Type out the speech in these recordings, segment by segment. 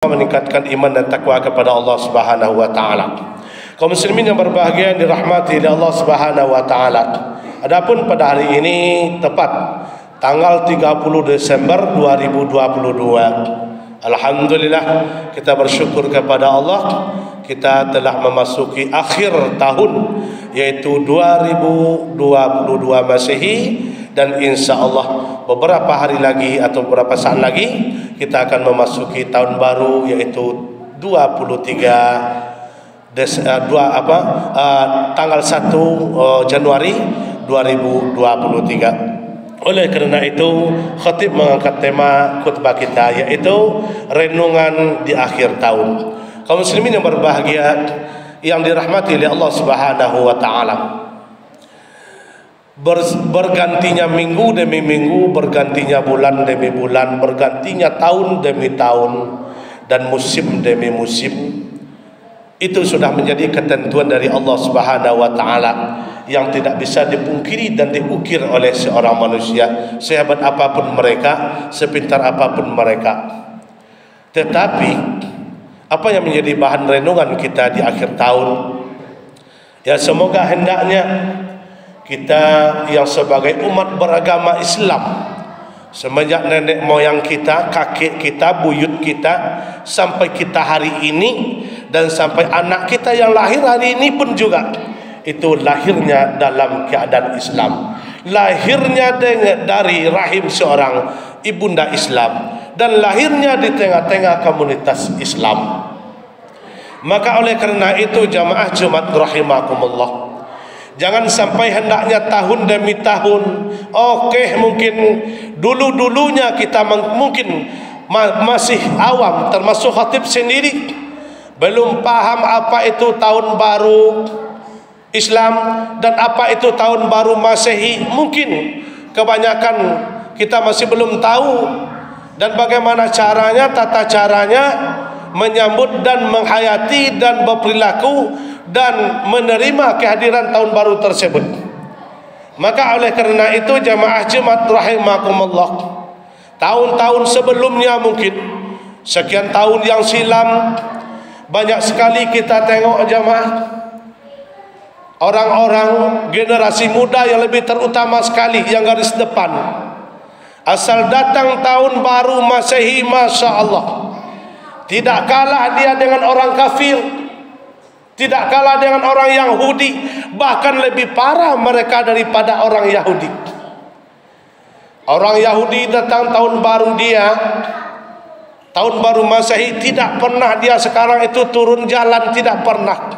meningkatkan iman dan takwa kepada Allah Subhanahu wa taala. Kaum muslimin yang berbahagia dirahmati oleh Allah Subhanahu wa taala. Adapun pada hari ini tepat tanggal 30 Desember 2022. Alhamdulillah, kita bersyukur kepada Allah, kita telah memasuki akhir tahun, yaitu 2022 Masehi, dan insya Allah beberapa hari lagi atau beberapa saat lagi kita akan memasuki tahun baru, yaitu 23 Januari 2023. Oleh kerana itu, khatib mengangkat tema khutbah kita, yaitu renungan di akhir tahun. Kaum muslimin yang berbahagia yang dirahmati oleh Allah Subhanahu wa taala, bergantinya minggu demi minggu, bergantinya bulan demi bulan, bergantinya tahun demi tahun, dan musim demi musim, itu sudah menjadi ketentuan dari Allah Subhanahu wa taala yang tidak bisa dipungkiri dan diukir oleh seorang manusia, sehebat apapun mereka, sepintar apapun mereka. Tetapi apa yang menjadi bahan renungan kita di akhir tahun, ya semoga hendaknya kita yang sebagai umat beragama Islam, semenjak nenek moyang kita, kakek kita, buyut kita, sampai kita hari ini, dan sampai anak kita yang lahir hari ini pun juga, itu lahirnya dalam keadaan Islam, lahirnya dari rahim seorang ibunda Islam, dan lahirnya di tengah-tengah komunitas Islam. Maka oleh kerana itu, jamaah Jumat rahimakumullah, jangan sampai hendaknya tahun demi tahun, mungkin dulu-dulunya kita mungkin masih awam, termasuk khatib sendiri, belum paham apa itu tahun baru Islam dan apa itu tahun baru Masehi. Mungkin kebanyakan kita masih belum tahu dan bagaimana caranya, tata caranya menyambut dan menghayati dan berperilaku dan menerima kehadiran tahun baru tersebut. Maka oleh kerana itu, jamaah Jumat rahimakumullah, tahun-tahun sebelumnya, mungkin sekian tahun yang silam, banyak sekali kita tengok jamaah, orang-orang generasi muda yang lebih terutama sekali, yang garis depan, asal datang tahun baru Masehi, Masya Allah, tidak kalah dia dengan orang kafir, tidak kalah dengan orang Yahudi, bahkan lebih parah mereka daripada orang Yahudi. Orang Yahudi datang tahun baru dia, tahun baru Masehi, tidak pernah dia sekarang itu turun jalan, tidak pernah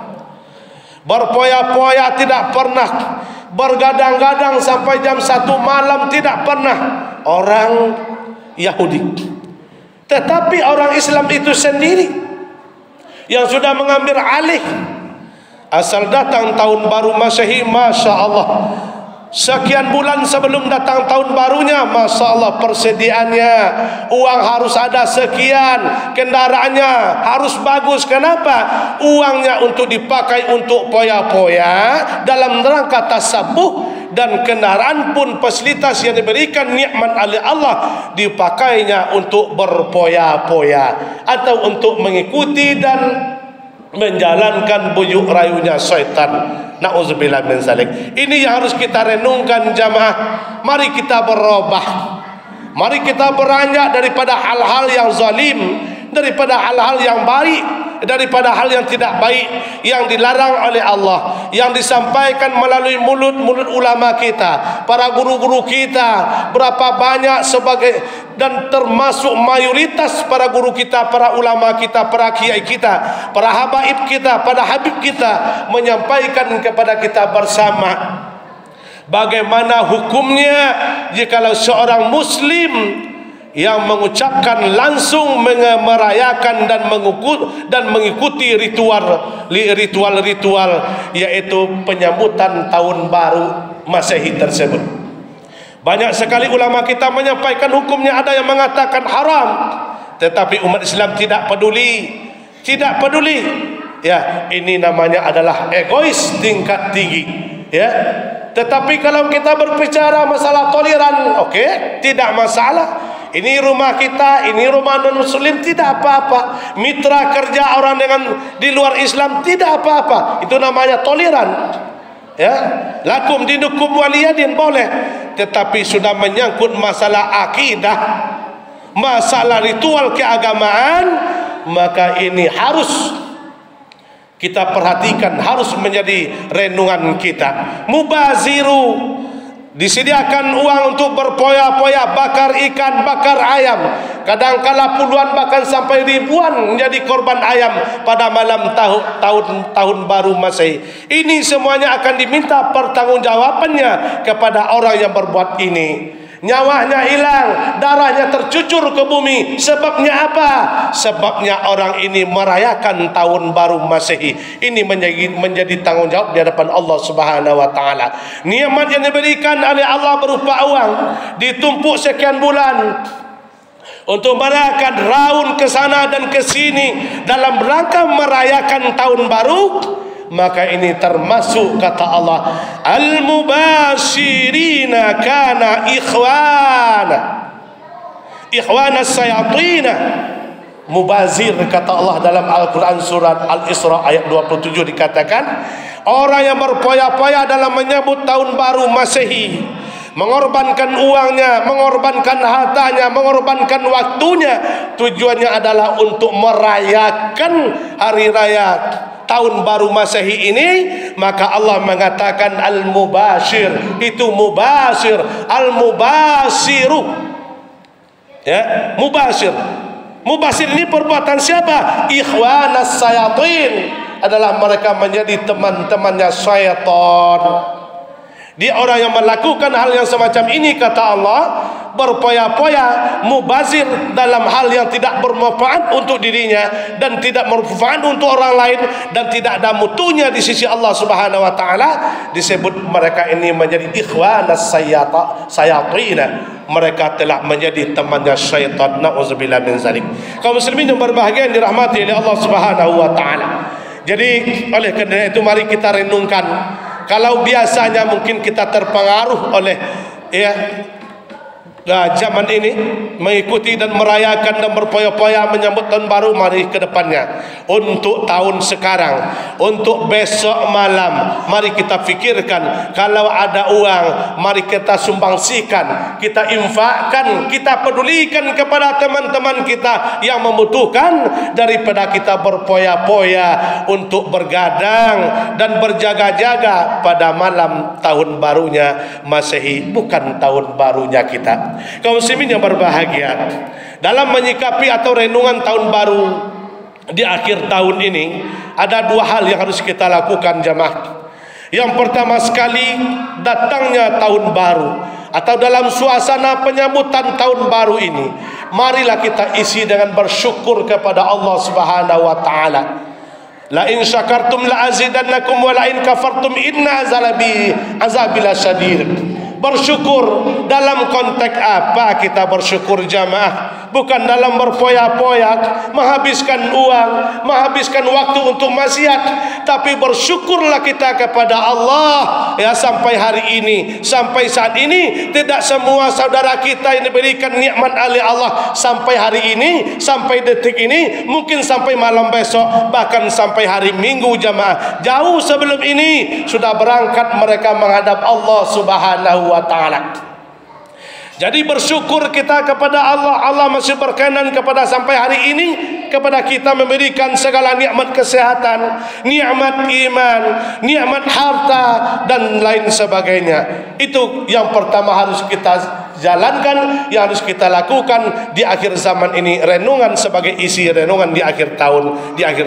berpoya-poya, tidak pernah bergadang-gadang sampai jam 1 malam, tidak pernah orang Yahudi. Tetapi orang Islam itu sendiri yang sudah mengambil alih, asal datang tahun baru Masehi, Masya Allah, sekian bulan sebelum datang tahun barunya, Masya Allah, persediaannya, uang harus ada sekian, kendaraannya harus bagus. Kenapa? Uangnya untuk dipakai untuk poya-poya dalam rangka tasabuh, dan kendaraan pun fasilitas yang diberikan nikmat oleh Allah dipakainya untuk berpoya-poya atau untuk mengikuti dan menjalankan bujuk rayunya syaitan. Na'udzubillah min zalik. Ini yang harus kita renungkan jamaah. Mari kita berubah, mari kita beranjak daripada hal-hal yang zalim, daripada hal-hal yang baik, daripada hal yang tidak baik yang dilarang oleh Allah, yang disampaikan melalui mulut-mulut ulama kita, para guru-guru kita, berapa banyak sebagai, dan termasuk mayoritas para guru kita, para ulama kita, para kiai kita, para habaib kita, para habib kita, menyampaikan kepada kita bersama bagaimana hukumnya jikalau seorang muslim yang mengucapkan langsung, merayakan dan mengikuti ritual-ritual, yaitu penyambutan tahun baru Masehi tersebut. Banyak sekali ulama kita menyampaikan hukumnya, ada yang mengatakan haram, tetapi umat Islam tidak peduli, tidak peduli. Ya, ini namanya adalah egois tingkat tinggi. Ya, tetapi kalau kita berbicara masalah toleran, tidak masalah. Ini rumah kita, ini rumah non-muslim, tidak apa-apa. Mitra kerja orang dengan di luar Islam, tidak apa-apa. Itu namanya toleran. Ya, lakum dinukum waliyadin, boleh. Tetapi sudah menyangkut masalah akidah, masalah ritual keagamaan, maka ini harus kita perhatikan, harus menjadi renungan kita. Mubaziru, disediakan uang untuk berpoya-poya, bakar ikan, bakar ayam. Kadang-kala puluhan bahkan sampai ribuan menjadi korban ayam pada malam tahun baru Masehi. Ini semuanya akan diminta pertanggungjawabannya kepada orang yang berbuat ini. Nyawanya hilang, darahnya tercucur ke bumi. Sebabnya apa? Sebabnya orang ini merayakan tahun baru Masehi. Ini menjadi tanggung jawab di hadapan Allah Subhanahu wa taala. Nikmat yang diberikan oleh Allah berupa uang ditumpuk sekian bulan untuk merayakan raun ke sana dan ke sini dalam rangka merayakan tahun baru, maka ini termasuk kata Allah, al-mubashirina kana ikhwana sayatina. Mubazir kata Allah dalam Al-Quran surat Al-Isra ayat 27 dikatakan, orang yang berpoya-poya dalam menyambut tahun baru Masehi, mengorbankan uangnya, mengorbankan hartanya, mengorbankan waktunya, tujuannya adalah untuk merayakan hari raya tahun baru Masehi ini, maka Allah mengatakan al-mubashir, itu mubashir, al-mubashiru, ya, mubashir. Mubashir ini perbuatan siapa? Ikhwanas sayatin, adalah mereka menjadi teman-temannya syaitan. Dia orang yang melakukan hal yang semacam ini, kata Allah, berpoya-poya, mubazir dalam hal yang tidak bermanfaat untuk dirinya dan tidak bermanfaat untuk orang lain dan tidak ada mutunya di sisi Allah Subhanahu wa taala, disebut mereka ini menjadi ikhwanas sayatin. Mereka telah menjadi temannya syaitan. Nauzubillah min zalik. Kaum muslimin yang berbahagia yang dirahmati oleh Allah Subhanahu wa taala. Jadi oleh kerana itu mari kita renungkan. Kalau biasanya mungkin kita terpengaruh oleh zaman ini mengikuti dan merayakan dan berpoya-poya menyambut tahun baru, mari ke depannya untuk tahun sekarang, untuk besok malam, mari kita fikirkan, kalau ada uang mari kita sumbangsikan, kita infakkan, kita pedulikan kepada teman-teman kita yang membutuhkan, daripada kita berpoya-poya untuk bergadang dan berjaga-jaga pada malam tahun barunya Masehi, bukan tahun barunya kita. Kaum muslimin yang berbahagia, dalam menyikapi atau renungan tahun baru di akhir tahun ini, ada dua hal yang harus kita lakukan jamaah. Yang pertama sekali, datangnya tahun baru atau dalam suasana penyambutan tahun baru ini, marilah kita isi dengan bersyukur kepada Allah Subhanahu wa taala. La in syakartum la azidannakum wa la in kafartum inna azabi lasyadid. Bersyukur dalam konteks apa kita bersyukur jamaah? Bukan dalam berpoya-poya, menghabiskan uang, menghabiskan waktu untuk maksiat, tapi bersyukurlah kita kepada Allah ya, sampai hari ini, sampai saat ini tidak semua saudara kita yang diberikan nikmat oleh Allah sampai hari ini, sampai detik ini, mungkin sampai malam besok, bahkan sampai hari Minggu jamaah. Jauh sebelum ini sudah berangkat mereka menghadap Allah Subhanahu wa taala. Jadi bersyukur kita kepada Allah. Allah masih berkenan kepada sampai hari ini kepada kita memberikan segala nikmat kesehatan, nikmat iman, nikmat harta dan lain sebagainya. Itu yang pertama harus kita jalankan, yang harus kita lakukan di akhir zaman ini, renungan sebagai isi renungan di akhir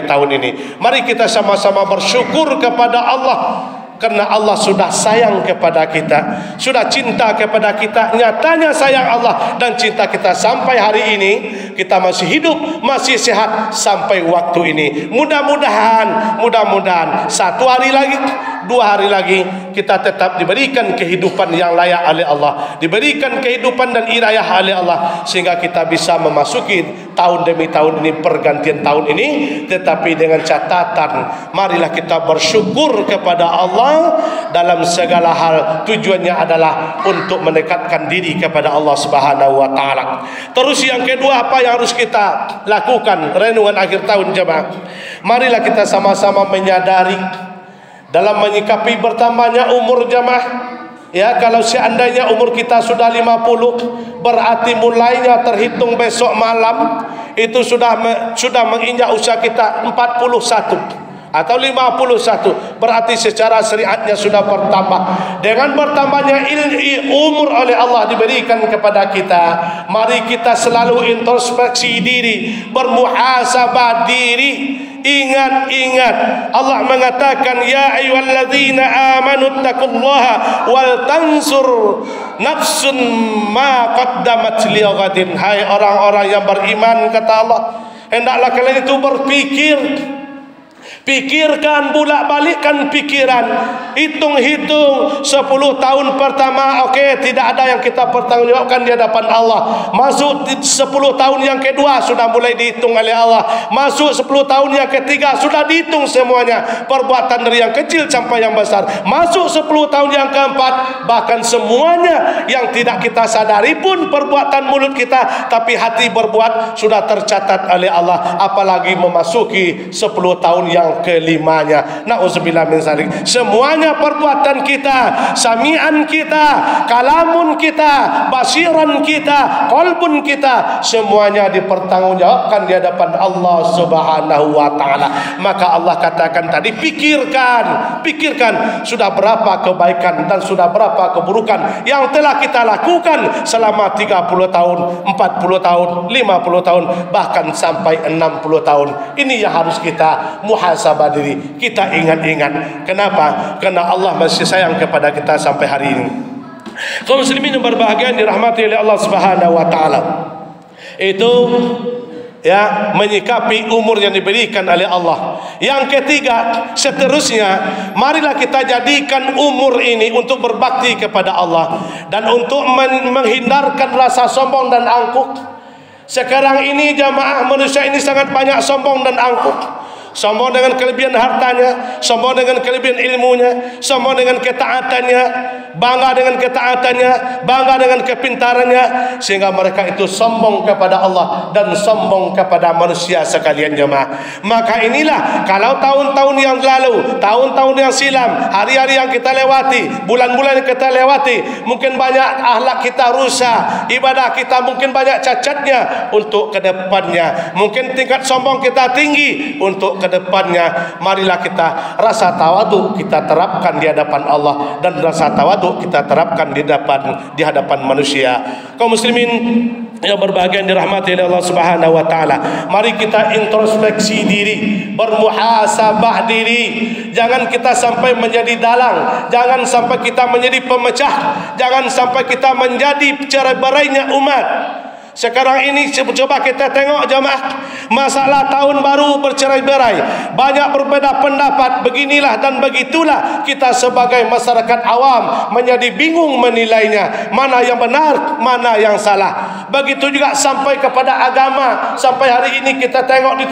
tahun ini. Mari kita sama-sama bersyukur kepada Allah, karena Allah sudah sayang kepada kita, sudah cinta kepada kita, nyatanya sayang Allah dan cinta kita sampai hari ini, kita masih hidup, masih sehat sampai waktu ini. Mudah-mudahan satu hari lagi, 2 hari lagi kita tetap diberikan kehidupan yang layak oleh Allah, diberikan kehidupan dan irayah oleh Allah, sehingga kita bisa memasuki tahun demi tahun ini, pergantian tahun ini. Tetapi dengan catatan, marilah kita bersyukur kepada Allah dalam segala hal. Tujuannya adalah untuk mendekatkan diri kepada Allah Subhanahu wa taala. Terus yang kedua, apa yang harus kita lakukan renungan akhir tahun jemaah? Marilah kita sama-sama menyadari dalam menyikapi bertambahnya umur jemaah. Ya, kalau seandainya umur kita sudah 50, berarti mulainya terhitung besok malam itu sudah menginjak usia kita 41 atau 51, berarti secara syariatnya sudah bertambah. Dengan bertambahnya umur oleh Allah diberikan kepada kita, mari kita selalu introspeksi diri, bermuhasabah diri. Ingat Allah mengatakan, ya ayyuhalladzina amanu taqullaha wal tansur nafsun ma qaddamat lighadin. Hai orang-orang yang beriman, kata Allah, hendaklah kalian itu berpikir. Pikirkan, bolak-balikkan pikiran. Hitung-hitung 10 tahun pertama, okey, tidak ada yang kita pertanggungjawabkan di hadapan Allah. Masuk 10 tahun yang kedua sudah mulai dihitung oleh Allah. Masuk 10 tahun yang ketiga sudah dihitung semuanya, perbuatan dari yang kecil sampai yang besar. Masuk 10 tahun yang keempat, bahkan semuanya yang tidak kita sadari pun perbuatan mulut kita, tapi hati berbuat sudah tercatat oleh Allah. Apalagi memasuki 10 tahun yang kelimanya. Na'udzubillah min zalik. Semuanya perbuatan kita, sami'an kita, kalamun kita, basiran kita, qalbun kita, semuanya dipertanggungjawabkan di hadapan Allah Subhanahu wa taala. Maka Allah katakan tadi, pikirkan sudah berapa kebaikan dan sudah berapa keburukan yang telah kita lakukan selama 30 tahun, 40 tahun, 50 tahun, bahkan sampai 60 tahun. Ini yang harus kita muhasabah diri, kita ingat-ingat. Kenapa? Karena Allah masih sayang kepada kita sampai hari ini. Kaum muslimin yang berbahagia dirahmati oleh Allah Subhanahu wa taala, itu ya, menyikapi umur yang diberikan oleh Allah. Yang ketiga, seterusnya, marilah kita jadikan umur ini untuk berbakti kepada Allah dan untuk menghindarkan rasa sombong dan angkuh. Sekarang ini jamaah, manusia ini sangat banyak sombong dan angkuh. Sombong dengan kelebihan hartanya, sombong dengan kelebihan ilmunya, sombong dengan ketaatannya, bangga dengan ketaatannya, bangga dengan kepintarannya, sehingga mereka itu sombong kepada Allah dan sombong kepada manusia sekalian jemaah. Maka inilah, kalau tahun-tahun yang lalu, tahun-tahun yang silam, hari-hari yang kita lewati, bulan-bulan yang kita lewati, mungkin banyak akhlak kita rusak, ibadah kita mungkin banyak cacatnya. Untuk kedepannya mungkin tingkat sombong kita tinggi. Untuk kedepannya, marilah kita rasa tawadu kita terapkan di hadapan Allah, dan rasa tawadu kita terapkan di hadapan manusia. Kaum muslimin yang berbahagia dirahmati oleh Allah Subhanahu wa taala, mari kita introspeksi diri, bermuhasabah diri. Jangan kita sampai menjadi dalang, jangan sampai kita menjadi pemecah, jangan sampai kita menjadi cerai-berainya umat. Sekarang ini coba kita tengok jemaah, masalah tahun baru bercerai-berai, banyak berbeda pendapat, beginilah dan begitulah. Kita sebagai masyarakat awam menjadi bingung menilainya, mana yang benar, mana yang salah. Begitu juga sampai kepada agama. Sampai hari ini kita tengok di